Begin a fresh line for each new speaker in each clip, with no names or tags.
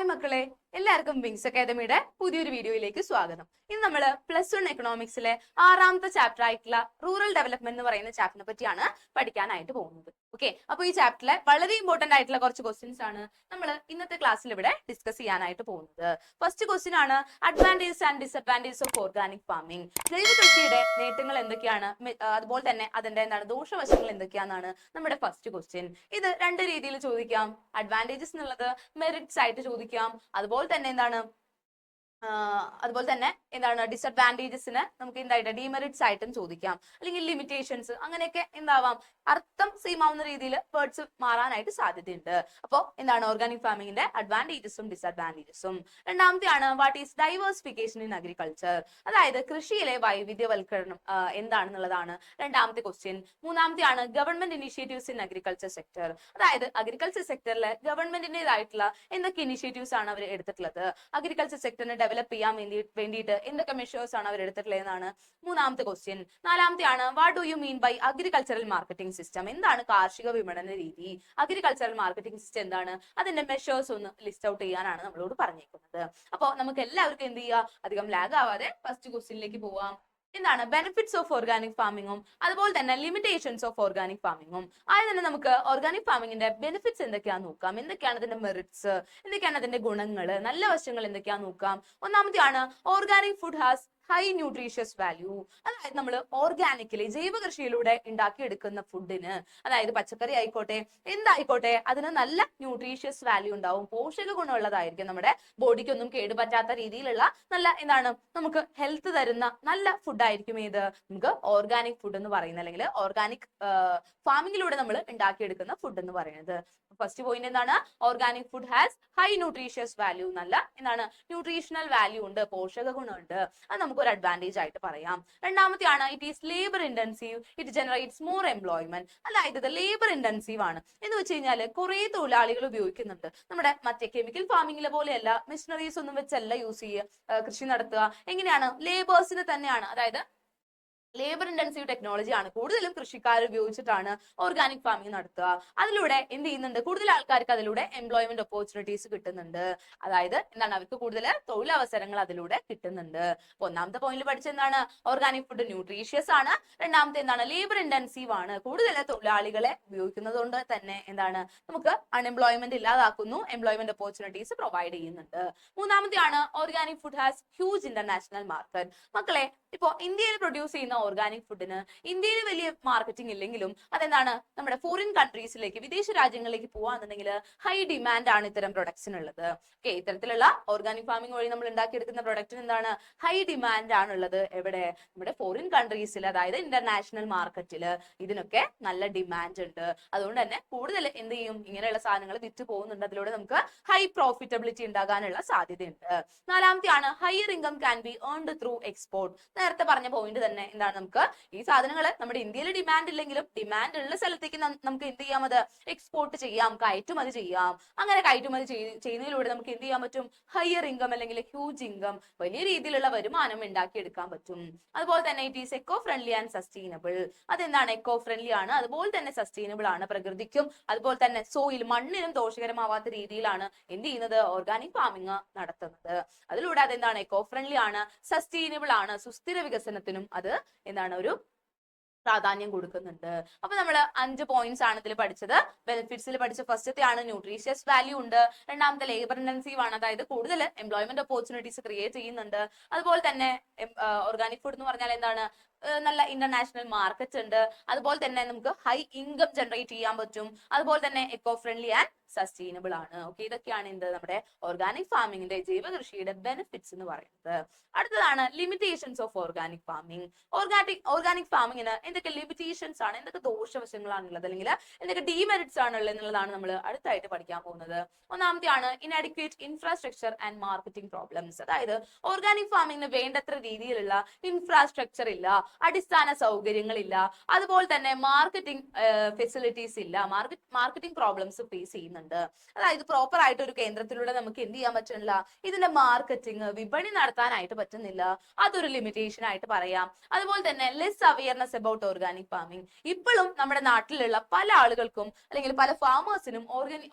Hi മക്കളെ, എല്ലാവർക്കും wings അക്കാദമിയുടെ പുതിയൊരു വീഡിയോയിലേക്ക് സ്വാഗതം. ഇന്ന് നമ്മൾ +1 എക്കണോമിക്സിലെ 6ാമത്തെ ചാപ്റ്റർ ആയിട്ടുള്ള റൂറൽ ഡെവലപ്മെന്റ് എന്ന് പറയുന്ന ചാപ്റ്ററിനെ പറ്റിയാണ് പഠിക്കാനായിട്ട് പോകുന്നത്. ഓക്കെ, അപ്പോൾ ഈ ചാപ്റ്ററിലെ വളരെ ഇമ്പോർട്ടന്റ് ആയിട്ടുള്ള കുറച്ച് ക്വസ്റ്റ്യൻസ് ആണ് നമ്മൾ ഇന്നത്തെ ക്ലാസ്സിൽ ഇവിടെ ഡിസ്കസ് ചെയ്യാനായിട്ട് പോകുന്നത്. ഫസ്റ്റ് ക്വസ്റ്റ്യൻ ആണ് advantages and disadvantages of organic farming. ജൈവ കൃഷിയുടെ നേട്ടങ്ങൾ എന്തൊക്കെയാണ്, അതുപോലെ തന്നെ അതിന്റെ ദോഷവശങ്ങൾ എന്തൊക്കെയാണെന്നാണ് നമ്മുടെ ഫസ്റ്റ് ക്വസ്റ്റ്യൻ. ഇത് രണ്ട് രീതിയിൽ ചോദിക്കാം. അഡ്വാൻറ്റേജസ് എന്നുള്ളത് മെറിറ്റ്സ് ആയിട്ട് ചോദിക്കാം. അതുപോലെ തന്നെ ഡിസഡ്വാൻറ്റേജസിന് നമുക്ക് എന്തായിട്ട് ഡിമെറിറ്റ്സ് ആയിട്ടും ചോദിക്കാം. അല്ലെങ്കിൽ ലിമിറ്റേഷൻസ്, അങ്ങനെയൊക്കെ എന്താവാം, അർത്ഥം സെയിം ആവുന്ന രീതിയിൽ വേർഡ്സ് മാറാനായിട്ട് സാധ്യതയുണ്ട്. അപ്പോൾ ഓർഗാനിക് ഫാമിംഗിന്റെ അഡ്വാൻറ്റേജസും ഡിസഡ്വാൻറ്റേജസും. രണ്ടാമത്തെയാണ് what is diversification in agriculture, അതായത് കൃഷിയിലെ വൈവിധ്യവൽക്കരണം എന്താണെന്നുള്ളതാണ് രണ്ടാമത്തെ ക്വസ്റ്റ്യൻ. മൂന്നാമത്തെയാണ് government initiatives in agriculture sector, അതായത് അഗ്രികൾച്ചർ സെക്ടറിൽ ഗവൺമെന്റിന്റേതായിട്ടുള്ള എന്തൊക്കെ ഇനിഷ്യേറ്റീവ്സ് ആണ് അവർ എടുത്തിട്ടുള്ളത്, അഗ്രികൾച്ചർ സെക്ടറിനെ ഡെവലപ്പ് ചെയ്യാൻ വേണ്ടിയിട്ട് എന്തൊക്കെ മെഷേഴ്സ് ആണ് അവർ എടുത്തിട്ടുള്ളത് എന്നാണ് മൂന്നാമത്തെ ക്വസ്റ്റ്യൻ. നാലാമത്തെയാണ് what do you mean by agricultural marketing system, എന്താണ് കാർഷിക വിപണന രീതി, അഗ്രികൾച്ചറൽ മാർക്കറ്റിംഗ് സിസ്റ്റം എന്താണ്, അതിന്റെ മെഷേഴ്സ് ഒന്ന് ലിസ്റ്റ് ഔട്ട് ചെയ്യാനാണ് നമ്മളോട് പറഞ്ഞേക്കുന്നത്. അപ്പോൾ നമുക്ക് എല്ലാവർക്കും എന്ത് ചെയ്യാം, അധികം ലാഗ് ആവാതെ ഫസ്റ്റ് ക്വസ്റ്റ്യനിലേക്ക് പോവാം. എന്താണ് ബെനിഫിറ്റ്സ് ഓഫ് ഓർഗാനിക് ഫാമിങ്ങും അതുപോലെ തന്നെ ലിമിറ്റേഷൻസ് ഓഫ് ഓർഗാനിക് ഫാമിങ്ങും. ആദ്യം തന്നെ നമുക്ക് ഓർഗാനിക് ഫാമിങ്ങിന്റെ ബെനിഫിറ്റ്സ് എന്തൊക്കെയാന്ന് നോക്കാം. എന്തൊക്കെയാണ് അതിന്റെ മെറിറ്റ്സ്, എന്തൊക്കെയാണ് അതിന്റെ ഗുണങ്ങൾ, നല്ല വശങ്ങൾ എന്തൊക്കെയാന്ന് നോക്കാം. ഒന്നാമത്തെയാണ് organic food has high nutritious value, അതായത് നമ്മൾ ഓർഗാനിക്കലി ജൈവ കൃഷിയിലൂടെ ഉണ്ടാക്കിയെടുക്കുന്ന ഫുഡിന്, അതായത് പച്ചക്കറി ആയിക്കോട്ടെ എന്തായിക്കോട്ടെ, അതിന് നല്ല ന്യൂട്രീഷ്യസ് വാല്യൂ ഉണ്ടാവും, പോഷക ഗുണമുള്ളതായിരിക്കും, നമ്മുടെ ബോഡിക്കൊന്നും കേടുപറ്റാത്ത രീതിയിലുള്ള നല്ല നമുക്ക് ഹെൽത്ത് തരുന്ന നല്ല ഫുഡ് ആയിരിക്കും ഏത്, നമുക്ക് ഓർഗാനിക് ഫുഡ് എന്ന് പറയുന്നത്, അല്ലെങ്കിൽ ഓർഗാനിക് ഫാമിങ്ങിലൂടെ നമ്മൾ ഉണ്ടാക്കിയെടുക്കുന്ന ഫുഡ് എന്ന് പറയുന്നത്. ഫസ്റ്റ് പോയിന്റ് എന്താണ്, organic food has high nutritious value, നല്ല ന്യൂട്രീഷണൽ വാല്യൂ ഉണ്ട്, പോഷക ഗുണമുണ്ട്, അത് നമുക്ക് ഒരു അഡ്വാൻറ്റേജ് ആയിട്ട് പറയാം. രണ്ടാമത്തെയാണ് it is labour intensive, it generates more employment, അതായത് ഇത് ലേബർ ഇന്റൻസീവ് ആണ് എന്ന് വെച്ച് കഴിഞ്ഞാൽ കുറെ തൊഴിലാളികൾ ഉപയോഗിക്കുന്നുണ്ട്. നമ്മുടെ മറ്റേ കെമിക്കൽ ഫാമിങ്ങിലെ പോലെയല്ല, മെഷീനറീസ് ഒന്നും വെച്ചല്ല യൂസ് ചെയ്യുക, കൃഷി നടത്തുക. എങ്ങനെയാണ്, ലേബേഴ്സിന് തന്നെയാണ്, അതായത് ലേബർ ഇന്റൻസീവ് ടെക്നോളജി ആണ് കൂടുതലും കൃഷിക്കാർ ഉപയോഗിച്ചിട്ടാണ് ഓർഗാനിക് ഫാമിംഗ് നടത്തുക. അതിലൂടെ എന്ത് ചെയ്യുന്നുണ്ട്, കൂടുതൽ ആൾക്കാർക്ക് അതിലൂടെ എംപ്ലോയ്മെന്റ് ഓപ്പർച്യൂണിറ്റീസ് കിട്ടുന്നുണ്ട്, അതായത് അവർക്ക് കൂടുതൽ തൊഴിലവസരങ്ങൾ അതിലൂടെ കിട്ടുന്നുണ്ട്. അപ്പൊ ഒന്നാമത്തെ പോയിന്റ് പഠിച്ചെന്താണ്, ഓർഗാനിക് ഫുഡ് ന്യൂട്രീഷ്യസ് ആണ്. രണ്ടാമത്തെ ലേബർ ഇന്റൻസീവ് ആണ്, കൂടുതൽ തൊഴിലാളികളെ ഉപയോഗിക്കുന്നത് കൊണ്ട് തന്നെ നമുക്ക് അൺഎംപ്ലോയ്മെന്റ് ഇല്ലാതാക്കുന്നു, എംപ്ലോയ്മെന്റ് ഓപ്പർച്യൂണിറ്റീസ് പ്രൊവൈഡ് ചെയ്യുന്നുണ്ട്. മൂന്നാമത്തെയാണ് organic food has huge international market. മക്കളെ, ഇപ്പോ ഇന്ത്യയിൽ പ്രൊഡ്യൂസ് ചെയ്യുന്ന ഓർഗാനിക് ഫുഡിന് ഇന്ത്യയിൽ വലിയ മാർക്കറ്റിംഗ് ഇല്ലെങ്കിലും നമ്മുടെ ഫോറിൻ കൺട്രീസിലേക്ക്, വിദേശ രാജ്യങ്ങളിലേക്ക് പോവാന്നുണ്ടെങ്കിൽ ഹൈ ഡിമാൻഡ് ആണ് ഇത്തരം പ്രൊഡക്ട്സിനുള്ളത്. ഓക്കെ, ഇത്തരത്തിലുള്ള ഓർഗാനിക് ഫാമിംഗ് വഴി നമ്മൾ ഉണ്ടാക്കിയെടുക്കുന്ന പ്രൊഡക്റ്റിന് ഹൈ ഡിമാൻഡ് ആണുള്ളത്. എവിടെ, നമ്മുടെ ഫോറിൻ കൺട്രീസിൽ, അതായത് ഇന്റർനാഷണൽ മാർക്കറ്റിൽ ഇതിനൊക്കെ നല്ല ഡിമാൻഡ് ഉണ്ട്. അതുകൊണ്ട് തന്നെ കൂടുതൽ എന്ത് ചെയ്യും, ഇങ്ങനെയുള്ള സാധനങ്ങൾ വിറ്റ് പോകുന്നുണ്ട്. അതിലൂടെ നമുക്ക് ഹൈ പ്രോഫിറ്റബിലിറ്റി ഉണ്ടാകാനുള്ള സാധ്യതയുണ്ട്. നാലാമത്തെയാണ് higher income can be earned through export. നേരത്തെ പറഞ്ഞ പോയിന്റ് തന്നെ നമുക്ക് ഈ സാധനങ്ങൾ നമ്മുടെ ഇന്ത്യയിൽ ഡിമാൻഡ് ഇല്ലെങ്കിലും ഡിമാൻഡ് ഉള്ള സ്ഥലത്തേക്ക് നമുക്ക് എന്ത് ചെയ്യാം, അത് എക്സ്പോർട്ട് ചെയ്യാം, കയറ്റുമതി ചെയ്യാം. അങ്ങനെ കയറ്റുമതി ചെയ്യുന്നതിലൂടെ നമുക്ക് എന്ത് ചെയ്യാൻ പറ്റും, ഹയർ ഇൻകം അല്ലെങ്കിൽ ഹ്യൂജ് ഇൻകം, വലിയ രീതിയിലുള്ള വരുമാനം ഉണ്ടാക്കിയെടുക്കാൻ പറ്റും. അതുപോലെ തന്നെ it is eco friendly and sustainable. അതെന്താണ്, എക്കോ ഫ്രണ്ട്ലി ആണ്, അതുപോലെ തന്നെ സസ്റ്റൈനബിൾ ആണ്, പ്രകൃതിക്കും അതുപോലെ തന്നെ സോയിൽ മണ്ണിനും ദോഷകരമാവാത്ത രീതിയിലാണ് എന്ത് ചെയ്യുന്നത്, ഓർഗാനിക് ഫാമിംഗ് നടത്തുന്നത്. അതിലൂടെ എക്കോ ഫ്രണ്ട്ലി ആണ്, സസ്റ്റൈനബിൾ ആണ്, സുസ്ഥിര വികസനത്തിനും അത് ഒരു പ്രാധാന്യം കൊടുക്കുന്നുണ്ട്. അപ്പൊ നമ്മൾ 5 പോയിന്റ്സ് ആണ് ഇതിൽ പഠിച്ചത്. ബെനിഫിറ്റ്സിൽ പഠിച്ച ഫസ്റ്റത്തെ ആണ് ന്യൂട്രീഷ്യസ് വാല്യൂ ഉണ്ട്. രണ്ടാമത്തെ ലേബർ ഇന്റൻസീവ് ആണ്, അതായത് കൂടുതൽ എംപ്ലോയ്മെന്റ് ഓപ്പർച്യൂണിറ്റീസ് ക്രിയേറ്റ് ചെയ്യുന്നുണ്ട്. അതുപോലെ തന്നെ ഓർഗാനിക് ഫുഡ് എന്ന് പറഞ്ഞാൽ നല്ല ഇന്റർനാഷണൽ മാർക്കറ്റ് ഉണ്ട്. അതുപോലെ തന്നെ നമുക്ക് ഹൈ ഇൻകം ജനറേറ്റ് ചെയ്യാൻ പറ്റും. അതുപോലെ തന്നെ എക്കോ ഫ്രണ്ട്ലി ആൻഡ് സസ്റ്റൈനബിൾ ആണ്. ഓക്കെ, ഇതൊക്കെയാണ് നമ്മുടെ ഓർഗാനിക് ഫാമിങ്ങിന്റെ, ജൈവ കൃഷിയുടെ ബെനിഫിറ്റ്സ് എന്ന് പറയുന്നത്. അടുത്തതാണ് limitations of organic farming. Organic ഫാമിങ്ങിന് എന്തൊക്കെ ലിമിറ്റേഷൻസ് ആണ്, എന്തൊക്കെ ദോഷവശങ്ങളാണുള്ളത്, അല്ലെങ്കിൽ എന്തൊക്കെ ഡീമെറിറ്റ്സ് ആണുള്ളത് എന്നുള്ളതാണ് നമ്മൾ അടുത്തായിട്ട് പഠിക്കാൻ പോകുന്നത്. ഒന്നാമത്തെയാണ് inadequate infrastructure and marketing problems. അതായത് ഓർഗാനിക് ഫാമിങ്ങിന് വേണ്ടത്ര രീതിയിലുള്ള ഇൻഫ്രാസ്ട്രക്ചർ ഇല്ല, അടിസ്ഥാന സൗകര്യങ്ങളില്ല, അതുപോലെ തന്നെ മാർക്കറ്റിംഗ് ഫെസിലിറ്റീസ് ഇല്ല, മാർക്കറ്റിംഗ് പ്രോബ്ലംസ് ഫേസ് ചെയ്യുന്നുണ്ട്. കാണിക്കുന്നുണ്ട്. അതായത് പ്രോപ്പർ ആയിട്ട് ഒരു കേന്ദ്രത്തിലൂടെ നമുക്ക് എന്ത് ചെയ്യാൻ പറ്റുന്നില്ല, ഇതിന്റെ മാർക്കറ്റിംഗ് വിപണി നടത്താനായിട്ട് പറ്റുന്നില്ല. അതൊരു ലിമിറ്റേഷൻ ആയിട്ട് പറയാം. അതുപോലെ തന്നെ less awareness about organic farming. ഇപ്പോഴും നമ്മുടെ നാട്ടിലുള്ള പല ആളുകൾക്കും അല്ലെങ്കിൽ പല ഫാമേഴ്സിനും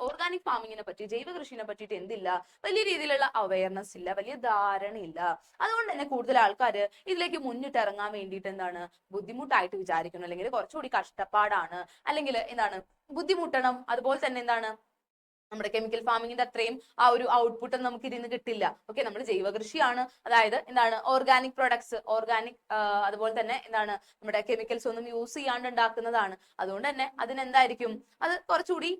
ഓർഗാനിക് ഫാമിങ്ങിനെ പറ്റി, ജൈവ കൃഷിനെ പറ്റിയിട്ട് എന്തില്ല, വലിയ രീതിയിലുള്ള അവയർനെസ് ഇല്ല, വലിയ ധാരണയില്ല. അതുകൊണ്ട് തന്നെ കൂടുതൽ ആൾക്കാർ ഇതിലേക്ക് മുന്നിട്ടിറങ്ങാൻ വേണ്ടിയിട്ട് എന്താണ് ബുദ്ധിമുട്ടായിട്ട് വിചാരിക്കുന്നു, അല്ലെങ്കിൽ കുറച്ചുകൂടി കഷ്ടപ്പാടാണ്, അല്ലെങ്കിൽ എന്താണ് ബുദ്ധിമുട്ടണം. അതുപോലെ തന്നെ എന്താണ് നമ്മുടെ കെമിക്കൽ ഫാമിങ്ങിന്റെ അത്രയും ആ ഒരു ഔട്ട്പുട്ട് നമുക്ക് ഇതിന്ന് കിട്ടില്ല. ഓക്കെ, നമ്മൾ ജൈവ കൃഷിയാണ്, അതായത് എന്താണ് ഓർഗാനിക് പ്രൊഡക്ട്സ്, ഓർഗാനിക് അതുപോലെ തന്നെ എന്താണ് നമ്മുടെ കെമിക്കൽസ് ഒന്നും യൂസ് ചെയ്യാണ്ട് ഉണ്ടാക്കുന്നതാണ്. അതുകൊണ്ട് തന്നെ അതിനെന്തായിരിക്കും, അത് കുറച്ചുകൂടി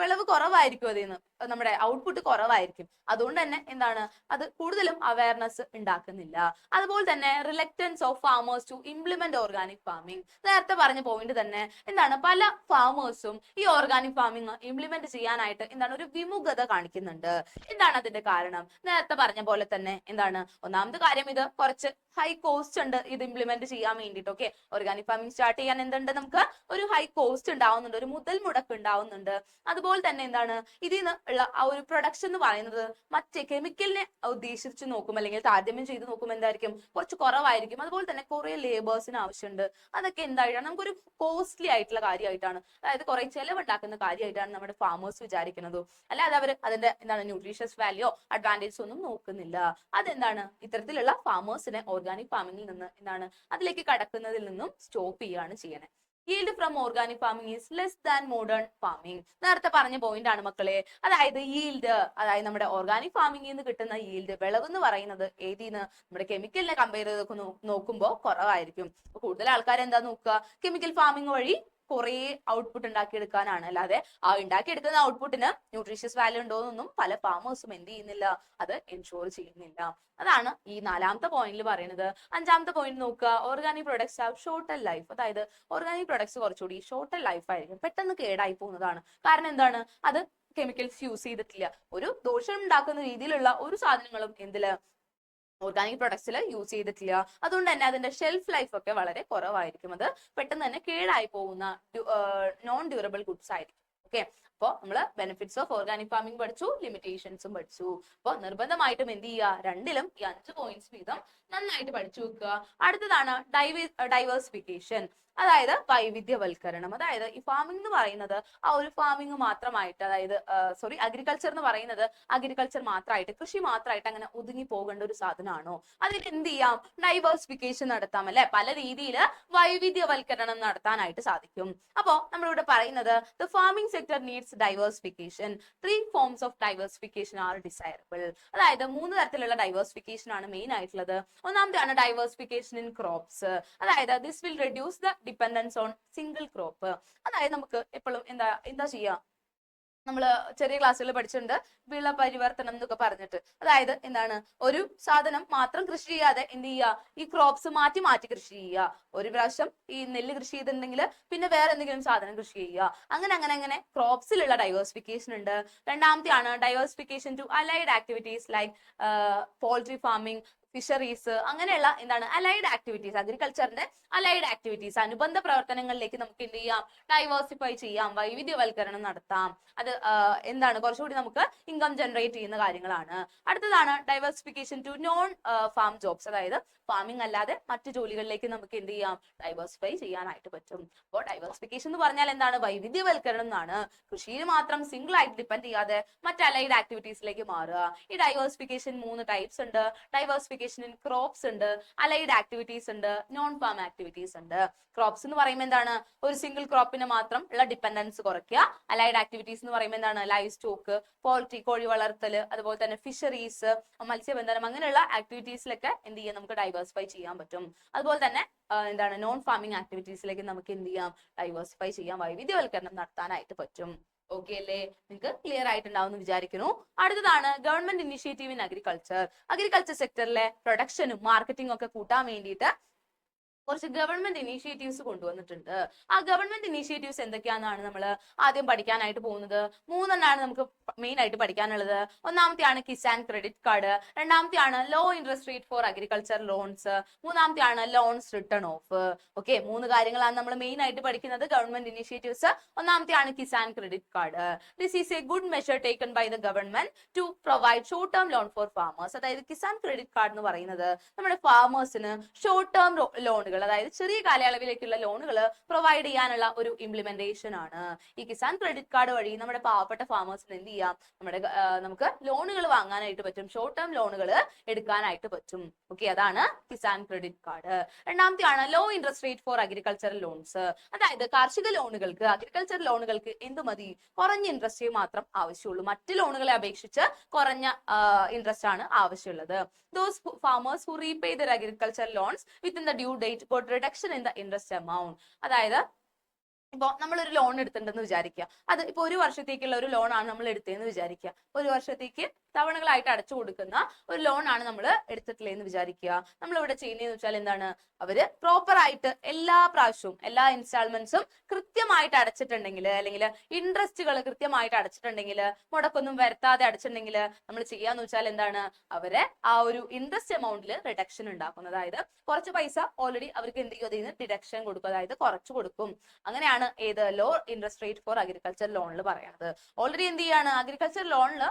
വിളവ് കുറവായിരിക്കും, അതിന്ന് നമ്മുടെ ഔട്ട്പുട്ട് കുറവായിരിക്കും. അതുകൊണ്ട് തന്നെ എന്താണ് അത് കൂടുതലും അവയർനെസ് ഉണ്ടാക്കുന്നില്ല. അതുപോലെ തന്നെ reluctance of farmers to implement organic farming. നേരത്തെ പറഞ്ഞ പോയിന്റ് തന്നെ എന്താണ് പല ഫാമേഴ്സും ഈ ഓർഗാനിക് ഫാമിംഗ് ഇംപ്ലിമെന്റ് ചെയ്യാനായിട്ട് എന്താണ് ഒരു വിമുഖത കാണിക്കുന്നുണ്ട്. എന്താണ് അതിന്റെ കാരണം? നേരത്തെ പറഞ്ഞ പോലെ തന്നെ എന്താണ് ഒന്നാമത്തെ കാര്യം, ഇത് കുറച്ച് ഹൈ കോസ്റ്റ് ഉണ്ട് ഇത് ഇംപ്ലിമെന്റ് ചെയ്യാൻ വേണ്ടിയിട്ട്. ഓക്കെ, ഓർഗാനിക് ഫാമിംഗ് സ്റ്റാർട്ട് ചെയ്യാൻ എന്തുണ്ട്, നമുക്ക് ഒരു ഹൈ കോസ്റ്റ് ഉണ്ടാവുന്നുണ്ട്, ഒരു മുതൽ മുടക്ക് ഉണ്ടാവുന്നുണ്ട്. അതുപോലെ തന്നെ എന്താണ് ഇതിൽ നിന്ന് ഉള്ള ആ ഒരു പ്രൊഡക്ഷൻ എന്ന് പറയുന്നത് മറ്റേ കെമിക്കലിനെ ഉദ്ദേശിച്ച് നോക്കും അല്ലെങ്കിൽ താരതമ്യം ചെയ്ത് നോക്കുമ്പോൾ എന്തായിരിക്കും, കുറച്ച് കുറവായിരിക്കും. അതുപോലെ തന്നെ കുറെ ലേബേഴ്സിന് ആവശ്യമുണ്ട്. അതൊക്കെ എന്തായിട്ടാണ് നമുക്കൊരു കോസ്റ്റ്ലി ആയിട്ടുള്ള കാര്യമായിട്ടാണ്, അതായത് കുറെ ചെലവുണ്ടാക്കുന്ന കാര്യമായിട്ടാണ് നമ്മുടെ ഫാമേഴ്സ് വിചാരിക്കുന്നത്. അല്ലാതെ അവർ അതിന്റെ എന്താണ് ന്യൂട്രീഷ്യസ് വാല്യൂ അഡ്വാൻറ്റേജ് ഒന്നും നോക്കുന്നില്ല. അതെന്താണ് ഇത്തരത്തിലുള്ള ഫാമേഴ്സിനെ ഓർഗാനിക് ഫാമിങ്ങിൽ നിന്ന് എന്താണ് അതിലേക്ക് കടക്കുന്നതിൽ നിന്നും സ്റ്റോപ്പ് ചെയ്യുകയാണ് ചെയ്യണേ. yield from organic farming is less than modern farming. നേരത്തെ പറഞ്ഞ പോയിന്റ് ആണ് മക്കളെ. അതായത് yield, അതായത് നമ്മുടെ ഓർഗാനിക് ഫാമിംഗിൽ നിന്ന് കിട്ടുന്ന yield, വിളവ് എന്ന് പറയുന്നത് ഏതിന്ന് നമ്മുടെ കെമിക്കലിനെ കമ്പയർ ചെയ്ത് നോക്കുമ്പോൾ കുറവായിരിക്കും. കൂടുതൽ ആൾക്കാർ എന്താ നോക്കുക, കെമിക്കൽ ഫാമിംഗ് വഴി കുറെ ഔട്ട്പുട്ട് ഉണ്ടാക്കിയെടുക്കാനാണ്. അല്ലാതെ ആ ഉണ്ടാക്കിയെടുക്കുന്ന ഔട്ട്പുട്ടിന് ന്യൂട്രീഷ്യസ് വാല്യൂ ഉണ്ടോന്നൊന്നും പല ഫാമേഴ്സും എന്ത് ചെയ്യുന്നില്ല, അത് എൻഷുർ ചെയ്യുന്നില്ല. അതാണ് ഈ നാലാമത്തെ പോയിന്റിൽ പറയുന്നത്. അഞ്ചാമത്തെ പോയിന്റ് നോക്കുക, organic products have shorter life. അതായത് ഓർഗാനിക് പ്രൊഡക്ട്സ് കുറച്ചുകൂടി ഷോർട്ടർ ലൈഫ് ആയിരിക്കും, പെട്ടെന്ന് കേടായി പോകുന്നതാണ്. കാരണം എന്താണ്, അത് കെമിക്കൽസ് യൂസ് ചെയ്തിട്ടില്ല. ഒരു ദോഷം ഉണ്ടാക്കുന്ന രീതിയിലുള്ള ഒരു സാധനങ്ങളും എന്തില് ഓർഗാനിക് പ്രൊഡക്ട്സിൽ യൂസ് ചെയ്തിട്ടില്ല. അതുകൊണ്ട് തന്നെ അതിന്റെ ഷെൽഫ് ലൈഫ് ഒക്കെ വളരെ കുറവായിരിക്കും. അത് പെട്ടെന്ന് തന്നെ കേടായി പോകുന്ന നോൺ ഡ്യൂറബിൾ ഗുഡ്സ് ആയിരിക്കും. ഓക്കെ, അപ്പോൾ നമ്മൾ ബെനിഫിറ്റ്സ് ഓഫ് ഓർഗാനിക് ഫാമിംഗ് പഠിച്ചു, ലിമിറ്റേഷൻസും പഠിച്ചു. അപ്പോൾ നിർബന്ധമായിട്ടും എന്ത് ചെയ്യുക, രണ്ടിലും ഈ 5 പോയിന്റ്സ് വീതം നന്നായിട്ട് പഠിച്ചു വെക്കുക. അടുത്തതാണ് ഡൈവേഴ്സിഫിക്കേഷൻ, അതായത് വൈവിധ്യവൽക്കരണം. അതായത് ഈ ഫാമിംഗ് എന്ന് പറയുന്നത് ആ ഒരു ഫാമിംഗ് മാത്രമായിട്ട്, അതായത് അഗ്രികൾച്ചർ എന്ന് പറയുന്നത് അഗ്രികൾച്ചർ മാത്രമായിട്ട്, കൃഷി മാത്രമായിട്ട് അങ്ങനെ ഒതുങ്ങി പോകേണ്ട ഒരു സാധനമാണോ? അതിന് എന്ത് ചെയ്യാം, ഡൈവേഴ്സിഫിക്കേഷൻ നടത്താം അല്ലെ, പല രീതിയിൽ വൈവിധ്യവൽക്കരണം നടത്താനായിട്ട് സാധിക്കും. അപ്പോ നമ്മളിവിടെ പറയുന്നത് the farming sector needs diversification. 3 forms of diversification are desirable. അതായത് 3 തരത്തിലുള്ള ഡൈവേഴ്സിഫിക്കേഷൻ ആണ് മെയിൻ ആയിട്ടുള്ളത്. ഒന്നാമത്തെയാണ് ഡൈവേഴ്സിഫിക്കേഷൻ ഇൻ ക്രോപ്സ്. അതായത് this will reduce the dependence on single crop. അതായത് നമുക്ക് എപ്പോഴും എന്താ ചെയ്യാ, നമ്മള് ചെറിയ ക്ലാസ്സുകളിൽ പഠിച്ചിട്ടുണ്ട് വിള പരിവർത്തനം എന്നൊക്കെ പറഞ്ഞിട്ട്. അതായത് എന്താണ്, ഒരു സാധനം മാത്രം കൃഷി ചെയ്യാതെ എന്ത് ചെയ്യുക, ഈ ക്രോപ്സ് മാറ്റി മാറ്റി കൃഷി ചെയ്യുക. ഒരു പ്രാവശ്യം ഈ നെല്ല് കൃഷി ചെയ്തിട്ടുണ്ടെങ്കിൽ പിന്നെ വേറെ എന്തെങ്കിലും സാധനം കൃഷി ചെയ്യുക. അങ്ങനെ ക്രോപ്സിലുള്ള ഡൈവേഴ്സിഫിക്കേഷൻ ഉണ്ട്. രണ്ടാമത്തെയാണ് diversification to allied activities like poultry farming, fisheries, അങ്ങനെയുള്ള എന്താണ് അലൈഡ് ആക്ടിവിറ്റീസ്, അഗ്രികൾച്ചറിന്റെ അലൈഡ് ആക്ടിവിറ്റീസ്, അനുബന്ധ പ്രവർത്തനങ്ങളിലേക്ക് നമുക്ക് എന്ത് ചെയ്യാം, ഡൈവേഴ്സിഫൈ ചെയ്യാം, വൈവിധ്യവൽക്കരണം നടത്താം. അത് എന്താണ് കുറച്ചുകൂടി നമുക്ക് ഇൻകം ജനറേറ്റ് ചെയ്യുന്ന കാര്യങ്ങളാണ്. അടുത്തതാണ് diversification to non farm jobs. അതായത് ഫാമിംഗ് അല്ലാതെ മറ്റു ജോലികളിലേക്ക് നമുക്ക് എന്ത് ചെയ്യാം, ഡൈവേഴ്സിഫൈ ചെയ്യാനായിട്ട് പറ്റും. അപ്പോൾ ഡൈവേഴ്സിഫിക്കേഷൻ എന്ന് പറഞ്ഞാൽ എന്താണ്, വൈവിധ്യവൽക്കരണം എന്നാണ്. കൃഷിയിൽ മാത്രം സിംഗിൾ ആയിട്ട് ഡിപ്പെൻഡ് ചെയ്യാതെ മറ്റ് അലൈഡ് ആക്ടിവിറ്റീസിലേക്ക് മാറുക. ഈ ഡൈവേഴ്സിഫിക്കേഷൻ 3 ടൈപ്സ് ഉണ്ട്. ഡൈവേഴ്സിഫിക്കേഷൻ ഇൻ ക്രോപ്സ് ഉണ്ട്, അലൈഡ് ആക്ടിവിറ്റീസ് ഉണ്ട്, നോൺ ഫാം ആക്ടിവിറ്റീസ് ഉണ്ട്. ക്രോപ്സ് എന്ന് പറയുമ്പോൾ എന്താണ്, ഒരു സിംഗിൾ ക്രോപ്പിന് മാത്രം ഉള്ള ഡിപ്പെൻഡൻസ് കുറയ്ക്കുക. അലൈഡ് ആക്ടിവിറ്റീസ് എന്ന് പറയുമ്പോൾ എന്താണ്, ലൈവ് സ്റ്റോക്ക്, പോൾട്രി, കോഴി വളർത്തൽ, അതുപോലെ തന്നെ ഫിഷറീസ്, മത്സ്യബന്ധനം, അങ്ങനെയുള്ള ആക്ടിവിറ്റീസിലൊക്കെ എന്ത് ചെയ്യാം, നമുക്ക് ഡൈവേഴ്സിഫൈ ചെയ്യാൻ പറ്റും. അതുപോലെ തന്നെ എന്താണ് നോൺ ഫാമിംഗ് ആക്ടിവിറ്റീസിലേക്ക് നമുക്ക് എന്ത് ചെയ്യാം, ഡൈവേഴ്സിഫൈ ചെയ്യാം, വൈവിധ്യവൽക്കരണം നടത്താനായിട്ട് പറ്റും. ഓക്കെ അല്ലേ, നിങ്ങൾക്ക് ക്ലിയർ ആയിട്ടുണ്ടാവും വിചാരിക്കുന്നു. അടുത്തതാണ് government initiative in agriculture. Agriculture സെക്ടറിലെ പ്രൊഡക്ഷനും മാർക്കറ്റിംഗും ഒക്കെ കൂട്ടാൻ വേണ്ടിയിട്ട് കുറച്ച് ഗവൺമെന്റ് ഇനീഷ്യേറ്റീവ്സ് കൊണ്ടുവന്നിട്ടുണ്ട്. ആ ഗവൺമെന്റ് ഇനീഷ്യേറ്റീവ്സ് എന്തൊക്കെയാണെന്നാണ് നമ്മൾ ആദ്യം പഠിക്കാനായിട്ട് പോകുന്നത്. മൂന്നെണ്ണമാണ് നമുക്ക് മെയിൻ ആയിട്ട് പഠിക്കാനുള്ളത്. ഒന്നാമത്തെയാണ് കിസാൻ ക്രെഡിറ്റ് കാർഡ്, രണ്ടാമത്തെയാണ് low interest rate for agriculture loans, മൂന്നാമത്തെയാണ് ലോൺസ് റിട്ടേൺ ഓഫ്. ഓക്കെ, മൂന്ന് കാര്യങ്ങളാണ് നമ്മൾ മെയിൻ ആയിട്ട് പഠിക്കുന്നത്. ഗവൺമെന്റ് ഇനീഷ്യേറ്റീവ്സ്, ഒന്നാമത്തെയാണ് Kisan credit card. This is a good measure taken by the government to provide short term loan for farmers. അതായത് Kisan credit card എന്ന് പറയുന്നത് നമ്മുടെ ഫാമേഴ്സിന് ഷോർട്ട് ടേം ലോണുകൾ, അതായത് ചെറിയ കാലയളവിലേക്കുള്ള ലോണുകൾ പ്രൊവൈഡ് ചെയ്യാനുള്ള ഒരു ഇംപ്ലിമെന്റേഷൻ ആണ്. ഈ കിസാൻ ക്രെഡിറ്റ് കാർഡ് വഴി നമ്മുടെ പാവപ്പെട്ട ഫാമേഴ്സിന് എന്ത് ചെയ്യാം, നമുക്ക് ലോണുകൾ വാങ്ങാനായിട്ട് പറ്റും, ഷോർട്ട് ടേം ലോണുകൾ എടുക്കാനായിട്ട് പറ്റും. ഓക്കെ, അതാണ് കിസാൻ ക്രെഡിറ്റ് കാർഡ്. രണ്ടാമത്തെയാണ് low interest rate for agricultural loans. അതായത് കാർഷിക ലോണുകൾക്ക്, അഗ്രികൾച്ചർ ലോണുകൾക്ക് എന്ത് മതി, കുറഞ്ഞ ഇൻട്രസ്റ്റേ മാത്രം ആവശ്യമുള്ളൂ. മറ്റ് ലോണുകളെ അപേക്ഷിച്ച് കുറഞ്ഞ ഇൻട്രസ്റ്റ് ആണ് ആവശ്യമുള്ളത്. Those farmers who repay their agricultural loans within the due date got reduction in the interest amount. അതായത് ഇപ്പൊ നമ്മളൊരു ലോൺ എടുത്തിട്ടുണ്ടെന്ന് വിചാരിക്കുക. അത് ഇപ്പൊ ഒരു വർഷത്തേക്കുള്ള ഒരു ലോൺ ആണ് നമ്മൾ എടുത്തതെന്ന് വിചാരിക്കുക. ഒരു വർഷത്തേക്ക് തവണകളായിട്ട് അടച്ചു കൊടുക്കുന്ന ഒരു ലോൺ ആണ് നമ്മൾ എടുത്തിട്ടില്ലെന്ന് വിചാരിക്കുക. നമ്മൾ ഇവിടെ ചെയ്യുന്നതെന്ന് വെച്ചാൽ എന്താണ്, അവര് പ്രോപ്പർ ആയിട്ട് എല്ലാ പ്രാവശ്യവും എല്ലാ ഇൻസ്റ്റാൾമെന്റ്സും കൃത്യമായിട്ട് അടച്ചിട്ടുണ്ടെങ്കിൽ, അല്ലെങ്കിൽ ഇൻട്രസ്റ്റുകൾ കൃത്യമായിട്ട് അടച്ചിട്ടുണ്ടെങ്കിൽ, മുടക്കൊന്നും വരുത്താതെ അടച്ചിട്ടുണ്ടെങ്കിൽ നമ്മൾ ചെയ്യാന്ന് വെച്ചാൽ എന്താണ്, അവരെ ആ ഒരു ഇൻട്രസ്റ്റ് എമൗണ്ടിൽ റിഡക്ഷൻ ഉണ്ടാക്കും. അതായത് കുറച്ച് പൈസ ഓൾറെഡി അവർക്ക് എന്ത് ചെയ്യും, അതിൽ നിന്ന് ഡിഡക്ഷൻ കൊടുക്കും, അതായത് കുറച്ച് കൊടുക്കും. അങ്ങനെയാണ് ഏത് low interest rate for agriculture ലോണിൽ പറയുന്നത്. ഓൾറെഡി എന്ത് ചെയ്യാണ്, അഗ്രികൾച്ചർ ലോണിൽ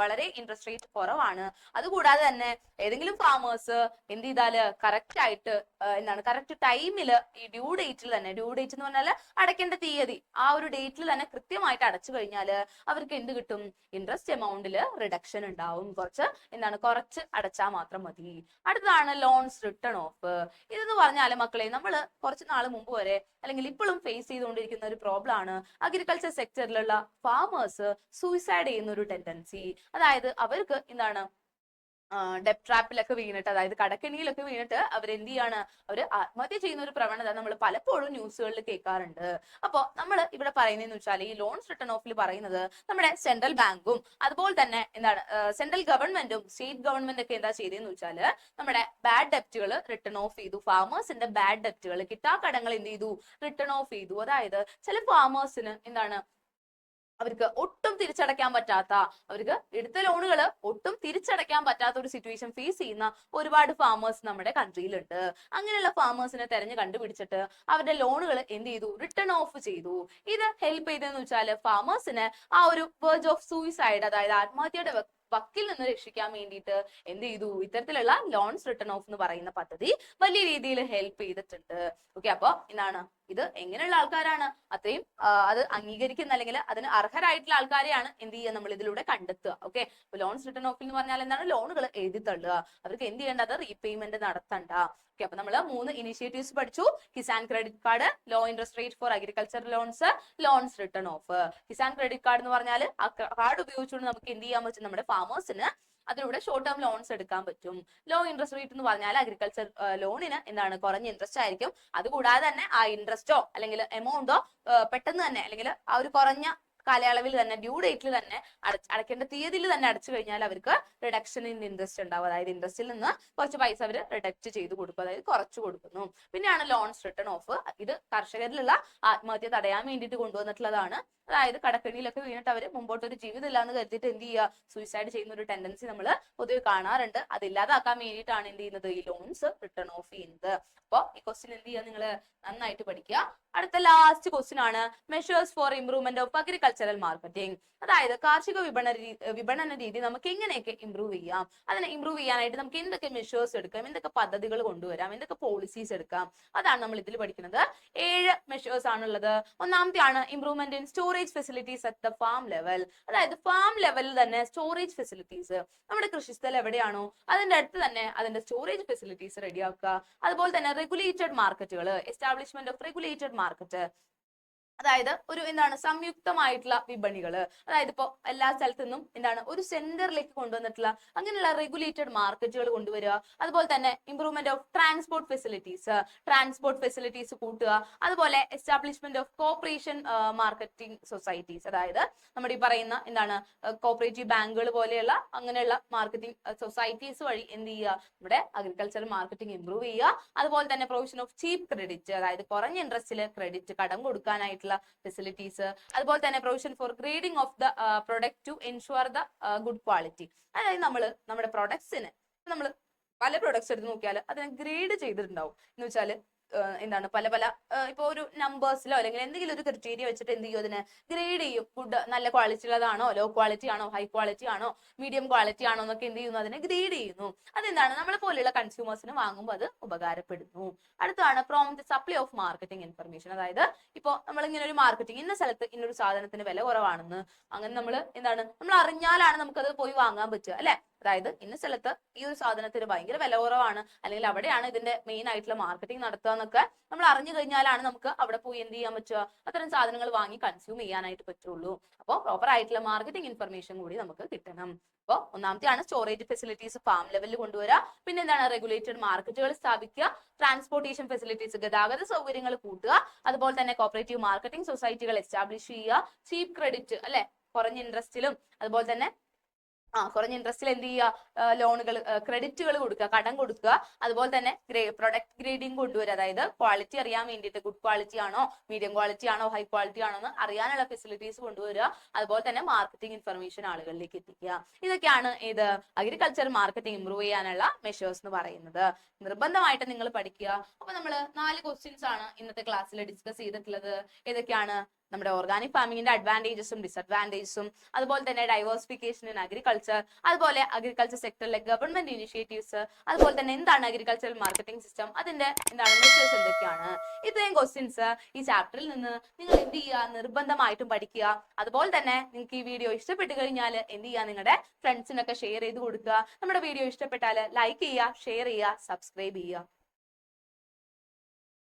വളരെ ഇൻട്രസ്റ്റ് റേറ്റ് കുറവാണ്. അതുകൂടാതെ തന്നെ ഏതെങ്കിലും ഫാമേഴ്സ് എന്ത് ചെയ്താല് കറക്റ്റ് ആയിട്ട് കറക്റ്റ് ടൈമില് ഈ ഡ്യൂ ഡേറ്റിൽ തന്നെ, ഡ്യൂ ഡേറ്റ് എന്ന് പറഞ്ഞാൽ അടയ്ക്കേണ്ട തീയതി, ആ ഒരു ഡേറ്റിൽ തന്നെ കൃത്യമായിട്ട് അടച്ചു കഴിഞ്ഞാല് അവർക്ക് എന്ത് കിട്ടും, ഇൻട്രസ്റ്റ് എമൗണ്ടിൽ റിഡക്ഷൻ ഉണ്ടാവും. കുറച്ച് അടച്ചാൽ മാത്രം മതി. അടുത്തതാണ് ലോൺസ് റിട്ടേൺ ഓഫ്. ഇതെന്ന് പറഞ്ഞാല് മക്കളെ, നമ്മൾ കുറച്ച് നാൾ മുമ്പ് വരെ അല്ലെങ്കിൽ ഇപ്പോഴും ഫേസ് ചെയ്തുകൊണ്ടിരിക്കുന്ന ഒരു പ്രോബ്ലം ആണ് അഗ്രികൾച്ചർ സെക്ടറിലുള്ള ഫാമേഴ്സ് സൂയിസൈഡ് ചെയ്യുന്ന ഒരു ടെൻഡൻസി. അതായത് അവർക്ക് ഡെപ്റ്റ് ട്രാപ്പിലൊക്കെ വീണിട്ട്, അതായത് കടക്കെണിയിലൊക്കെ വീണിട്ട് അവരെന്ത് ചെയ്യാണ്, അവര് ആത്മഹത്യ ചെയ്യുന്ന ഒരു പ്രവണത നമ്മൾ പലപ്പോഴും ന്യൂസുകളിൽ കേൾക്കാറുണ്ട്. അപ്പൊ നമ്മൾ ഇവിടെ പറയുന്നതെന്ന് വെച്ചാൽ, ഈ ലോൺസ് റിട്ടേൺ ഓഫിൽ പറയുന്നത് നമ്മുടെ സെൻട്രൽ ബാങ്കും അതുപോലെ തന്നെ സെൻട്രൽ ഗവൺമെന്റും സ്റ്റേറ്റ് ഗവൺമെന്റ് ഒക്കെ എന്താ ചെയ്തതെന്ന് വെച്ചാല്, നമ്മുടെ ബാഡ് ഡെപ്റ്റുകൾ റിട്ടേൺ ഓഫ് ചെയ്തു. ഫാമേഴ്സിന്റെ ബാഡ് ഡെപ്റ്റുകൾ, കിട്ടാക്കടങ്ങൾ എന്ത് ചെയ്തു, റിട്ടേൺ ഓഫ് ചെയ്തു. അതായത് ചില ഫാമേഴ്സിന് അവർക്ക് ഒട്ടും തിരിച്ചടയ്ക്കാൻ പറ്റാത്ത, അവർക്ക് എടുത്ത ലോണുകൾ ഒട്ടും തിരിച്ചടയ്ക്കാൻ പറ്റാത്ത ഒരു സിറ്റുവേഷൻ ഫേസ് ചെയ്യുന്ന ഒരുപാട് ഫാമേഴ്സ് നമ്മുടെ കൺട്രിയിലുണ്ട്. അങ്ങനെയുള്ള ഫാമേഴ്സിനെ തെരഞ്ഞു കണ്ടുപിടിച്ചിട്ട് അവരുടെ ലോണുകൾ എന്ത് ചെയ്തു, റിട്ടേൺ ഓഫ് ചെയ്തു. ഇത് ഹെൽപ്പ് ചെയ്തതെന്ന് വെച്ചാൽ ഫാമേഴ്സിന് ആ ഒരു വേർജ് ഓഫ് സൂയിസൈഡ്, അതായത് ആത്മഹത്യയുടെ വക്കിൽ നിന്ന് രക്ഷിക്കാൻ വേണ്ടിയിട്ട് എന്ത് ചെയ്തു, ഇത്തരത്തിലുള്ള ലോൺസ് റിട്ടേൺ ഓഫ് എന്ന് പറയുന്ന പദ്ധതി വലിയ രീതിയിൽ ഹെൽപ്പ് ചെയ്തിട്ടുണ്ട്. ഓക്കെ, അപ്പൊ ഇത് എങ്ങനെയുള്ള ആൾക്കാരാണ്, അത്രയും അത് അംഗീകരിക്കുന്ന അല്ലെങ്കിൽ അതിന് അർഹരായിട്ടുള്ള ആൾക്കാരെയാണ് എന്ത് ചെയ്യുക, നമ്മൾ ഇതിലൂടെ കണ്ടെത്തുക. ഓക്കെ, അപ്പൊ ലോൺസ് റിട്ടേൺ ഓഫ് എന്ന് പറഞ്ഞാൽ എന്താണ്, ലോണുകൾ എഴുതി തള്ളുക, അവർക്ക് എന്ത് ചെയ്യേണ്ടത്, റീപേയ്മെന്റ് നടത്തണ്ട. ഓക്കെ, അപ്പൊ നമ്മൾ 3 ഇനിഷ്യേറ്റീവ്സ് പഠിച്ചു. Kisan credit card, low interest rate for agriculture loans, loans written off. Kisan credit card എന്ന് പറഞ്ഞാൽ ആ കാർഡ് ഉപയോഗിച്ചുകൊണ്ട് നമുക്ക് എന്ത് ചെയ്യാൻ പറ്റും, നമ്മുടെ ഫാമേഴ്സിന് അതിലൂടെ ഷോർട്ട് ടേം ലോൺസ് എടുക്കാൻ പറ്റും. ലോ ഇൻട്രസ്റ്റ് റേറ്റ് എന്ന് പറഞ്ഞാൽ അഗ്രികൾച്ചർ ലോണിന് കുറഞ്ഞ ഇൻട്രസ്റ്റ് ആയിരിക്കും. അതുകൂടാതെ തന്നെ ആ ഇൻട്രസ്റ്റോ അല്ലെങ്കിൽ എമൗണ്ടോ പെട്ടെന്ന് തന്നെ, അല്ലെങ്കിൽ ആ ഒരു കുറഞ്ഞ കാലയളവിൽ തന്നെ, ഡ്യൂ ഡേറ്റിൽ തന്നെ അടയ്ക്കേണ്ട തീയതിയിൽ തന്നെ അടച്ചു കഴിഞ്ഞാൽ അവർക്ക് റിഡക്ഷൻ ഇൻ ഇൻട്രസ്റ്റ് ഉണ്ടാവും. അതായത് ഇൻട്രസ്റ്റിൽ നിന്ന് കുറച്ച് പൈസ അവർ റിഡക്ട് ചെയ്ത് കൊടുക്കും, അതായത് കുറച്ചു കൊടുക്കുന്നു. പിന്നെയാണ് ലോൺസ് റിട്ടേൺ ഓഫ്. ഇത് കർഷകരിലുള്ള ആത്മഹത്യ തടയാൻ വേണ്ടിയിട്ട് കൊണ്ടുവന്നിട്ടുള്ളതാണ്. അതായത് കടക്കെണിയിലൊക്കെ വീണിട്ട് അവർ മുമ്പോട്ടൊരു ജീവിതം ഇല്ലാന്ന് കരുതിയിട്ട് എന്ത് ചെയ്യുക, സൂയിസൈഡ് ചെയ്യുന്ന ഒരു ടെൻഡൻസി നമ്മൾ പൊതുവെ കാണാറുണ്ട്. അതില്ലാതാക്കാൻ വേണ്ടിയിട്ടാണ് എന്ത് ചെയ്യുന്നത്, ഈ ലോൺസ് റിട്ടേൺ ഓഫ് ചെയ്യുന്നത്. അപ്പൊ ഈ ക്വസ്റ്റ്യൻ എന്ത് ചെയ്യുക, നിങ്ങൾ നന്നായിട്ട് പഠിക്കുക. അടുത്ത ലാസ്റ്റ് ക്വസ്റ്റ്യൻ ആണ് measures for improvement of agricultural marketing. അതായത് കാർഷിക വിപണന രീതി നമുക്ക് എങ്ങനെയൊക്കെ ഇംപ്രൂവ് ചെയ്യാം, അതിനെ ഇംപ്രൂവ് ചെയ്യാനായിട്ട് നമുക്ക് എന്തൊക്കെ മെഷേഴ്സ് എടുക്കാം, എന്തൊക്കെ പദ്ധതികൾ കൊണ്ടുവരാം, എന്തൊക്കെ പോളിസീസ് എടുക്കാം, അതാണ് നമ്മൾ ഇതിൽ പഠിക്കുന്നത്. 7 മെഷേഴ്സ് ആണുള്ളത്. ഒന്നാമത്തെയാണ് improvement in storage facilities at the farm level. അതായത് ഫാം ലെവലിൽ തന്നെ സ്റ്റോറേജ് ഫെസിലിറ്റീസ്, നമ്മുടെ കൃഷിസ്ഥലം എവിടെയാണോ അതിന്റെ അടുത്ത് തന്നെ അതിന്റെ സ്റ്റോറേജ് ഫെസിലിറ്റീസ് റെഡിയാക്കുക. അതുപോലെ തന്നെ റെഗുലേറ്റഡ് മാർക്കറ്റുകൾ, എസ്റ്റാബ്ലിഷ്മെന്റ് ഓഫ് റെഗുലേറ്റഡ് മാർക്കറ്റ്, അതായത് ഒരു എന്താണ് സംയുക്തമായിട്ടുള്ള വിപണികൾ, അതായത് ഇപ്പോൾ എല്ലാ സ്ഥലത്തു നിന്നും എന്താണ് ഒരു സെന്ററിലേക്ക് കൊണ്ടുവന്നിട്ടുള്ള അങ്ങനെയുള്ള റെഗുലേറ്റഡ് മാർക്കറ്റുകൾ കൊണ്ടുവരിക. അതുപോലെ തന്നെ ഇംപ്രൂവ്മെന്റ് ഓഫ് ട്രാൻസ്പോർട്ട് ഫെസിലിറ്റീസ് കൂട്ടുക. അതുപോലെ establishment of cooperation marketing societies, അതായത് നമ്മുടെ ഈ പറയുന്ന എന്താണ് കോപ്പറേറ്റീവ് ബാങ്കുകൾ പോലെയുള്ള അങ്ങനെയുള്ള മാർക്കറ്റിംഗ് സൊസൈറ്റീസ് വഴി എന്ത് ചെയ്യുക, ഇവിടെ അഗ്രികൾച്ചറൽ മാർക്കറ്റിംഗ് ഇംപ്രൂവ് ചെയ്യുക. അതുപോലെ തന്നെ പ്രൊവിഷൻ ഓഫ് ചീപ്പ് ക്രെഡിറ്റ്, അതായത് കുറഞ്ഞ ഇൻട്രസ്റ്റിൽ ക്രെഡിറ്റ് കടം കൊടുക്കാനായിട്ടുള്ള ഫെസിലിറ്റീസ്. അതുപോലെ തന്നെ provision for grading of the product to ensure the good quality, അതായത് നമ്മുടെ പ്രൊഡക്ട്സിന് നമ്മൾ പല പ്രൊഡക്ട്സ് എടുത്ത് നോക്കിയാൽ അതിനെ ഗ്രേഡ് ചെയ്തിട്ടുണ്ടാവും. എന്ന് വെച്ചാൽ എന്താണ് പല പല ഇപ്പൊ ഒരു നമ്പേഴ്സിലോ അല്ലെങ്കിൽ എന്തെങ്കിലും ഒരു ക്രിറ്റീരിയ വെച്ചിട്ട് എന്ത് ചെയ്യും, അതിനെ ഗ്രേഡ് ചെയ്യും. ഫുഡ് നല്ല ക്വാളിറ്റി ഉള്ളതാണോ, ലോ ക്വാളിറ്റി ആണോ, ഹൈ ക്വാളിറ്റി ആണോ, മീഡിയം ക്വാളിറ്റി ആണോ എന്നൊക്കെ എന്ത് ചെയ്യുന്നു, അതിനെ ഗ്രേഡ് ചെയ്യുന്നു. അതെന്താണ് നമ്മളെ പോലെയുള്ള കൺസ്യൂമേഴ്സിന് വാങ്ങുമ്പോൾ അത് ഉപകാരപ്പെടുന്നു. അടുത്താണ് prompt supply of marketing information, അതായത് ഇപ്പൊ നമ്മൾ ഇങ്ങനെ ഒരു മാർക്കറ്റിംഗ് ഇന്ന സ്ഥലത്ത് ഇന്നൊരു സാധനത്തിന് വില കുറവാണെന്ന് അങ്ങനെ നമ്മൾ എന്താണ് നമ്മൾ അറിഞ്ഞാലാണ് നമുക്കത് പോയി വാങ്ങാൻ പറ്റുക അല്ലെ. അതായത് ഇന്ന സ്ഥലത്ത് ഈ ഒരു സാധനത്തിന് ഭയങ്കര വില കുറവാണ്, അല്ലെങ്കിൽ അവിടെയാണ് ഇതിന്റെ മെയിൻ ആയിട്ടുള്ള മാർക്കറ്റിംഗ് നടത്തുക എന്നൊക്കെ നമ്മൾ അറിഞ്ഞു കഴിഞ്ഞാലാണ് നമുക്ക് അവിടെ പോയി എന്ത് ചെയ്യാൻ പറ്റുക, അത്തരം സാധനങ്ങൾ വാങ്ങി കൺസ്യൂം ചെയ്യാനായിട്ട് പറ്റുള്ളൂ. അപ്പോൾ പ്രോപ്പർ ആയിട്ടുള്ള മാർക്കറ്റിംഗ് ഇൻഫർമേഷൻ കൂടി നമുക്ക് കിട്ടണം. അപ്പോൾ ഒന്നാമത്തെയാണ് സ്റ്റോറേജ് ഫെസിലിറ്റീസ് ഫാം ലെവലിൽ കൊണ്ടുവരിക. പിന്നെ എന്താണ് റെഗുലേറ്റഡ് മാർക്കറ്റുകൾ സ്ഥാപിക്കുക, ട്രാൻസ്പോർട്ടേഷൻ ഫെസിലിറ്റീസ് ഗതാഗത സൗകര്യങ്ങൾ കൂട്ടുക, അതുപോലെ തന്നെ കോപ്പറേറ്റീവ് മാർക്കറ്റിംഗ് സൊസൈറ്റികൾ എസ്റ്റാബ്ലിഷ് ചെയ്യുക, ചീപ്പ് ക്രെഡിറ്റ് അല്ലെ കുറഞ്ഞ ഇൻട്രസ്റ്റിലും അതുപോലെ തന്നെ കുറഞ്ഞ ഇൻട്രസ്റ്റിൽ എന്ത് ചെയ്യുക, ലോണുകൾ ക്രെഡിറ്റുകൾ കൊടുക്കുക, കടം കൊടുക്കുക. അതുപോലെ തന്നെ പ്രൊഡക്റ്റ് ഗ്രേഡിംഗ് കൊണ്ടുവരിക, അതായത് ക്വാളിറ്റി അറിയാൻ വേണ്ടിയിട്ട് ഗുഡ് ക്വാളിറ്റി ആണോ, മീഡിയം ക്വാളിറ്റി ആണോ, ഹൈ ക്വാളിറ്റി ആണോ എന്ന് അറിയാനുള്ള ഫെസിലിറ്റീസ് കൊണ്ടുവരിക. അതുപോലെ തന്നെ മാർക്കറ്റിംഗ് ഇൻഫർമേഷൻ ആളുകളിലേക്ക് എത്തിക്കുക. ഇതൊക്കെയാണ് ഏത് അഗ്രികൾച്ചർ മാർക്കറ്റിംഗ് ഇംപ്രൂവ് ചെയ്യാനുള്ള മെഷേഴ്സ് എന്ന് പറയുന്നത്. നിർബന്ധമായിട്ട് നിങ്ങൾ പഠിക്കുക. അപ്പൊ നമ്മൾ 4 ക്വസ്റ്റ്യൻസ് ആണ് ഇന്നത്തെ ക്ലാസ്സിൽ ഡിസ്കസ് ചെയ്തിട്ടുള്ളത്. ഏതൊക്കെയാണ് നമ്മുടെ ഓർഗാനിക് ഫാമിങ്ങിന്റെ അഡ്വാൻറ്റേജസും ഡിസഡ്വാൻറ്റേജസും, അതുപോലെ തന്നെ ഡൈവേഴ്സിഫിക്കേഷൻ ഇൻ അഗ്രികൾച്ചർ, അതുപോലെ അഗ്രികൾച്ചർ സെക്ടറിലെ ഗവൺമെന്റ് ഇനിഷ്യേറ്റീവ്സ്, അതുപോലെ തന്നെ എന്താണ് അഗ്രികൾച്ചറൽ മാർക്കറ്റിംഗ് സിസ്റ്റം, അതിന്റെ എന്താണ് മെഷേഴ്സ് എന്തൊക്കെയാണ്. ഇത്രയും ക്വസ്റ്റ്യൻസ് ഈ ചാപ്റ്ററിൽ നിന്ന് നിങ്ങൾ എന്ത് ചെയ്യുക, നിർബന്ധമായിട്ടും പഠിക്കുക. അതുപോലെ തന്നെ നിങ്ങൾക്ക് ഈ വീഡിയോ ഇഷ്ടപ്പെട്ട് കഴിഞ്ഞാൽ എന്ത് ചെയ്യുക, നിങ്ങളുടെ ഫ്രണ്ട്സിനൊക്കെ ഷെയർ ചെയ്ത് കൊടുക്കുക. നമ്മുടെ വീഡിയോ ഇഷ്ടപ്പെട്ടാൽ ലൈക്ക് ചെയ്യുക, ഷെയർ ചെയ്യുക, സബ്സ്ക്രൈബ് ചെയ്യുക.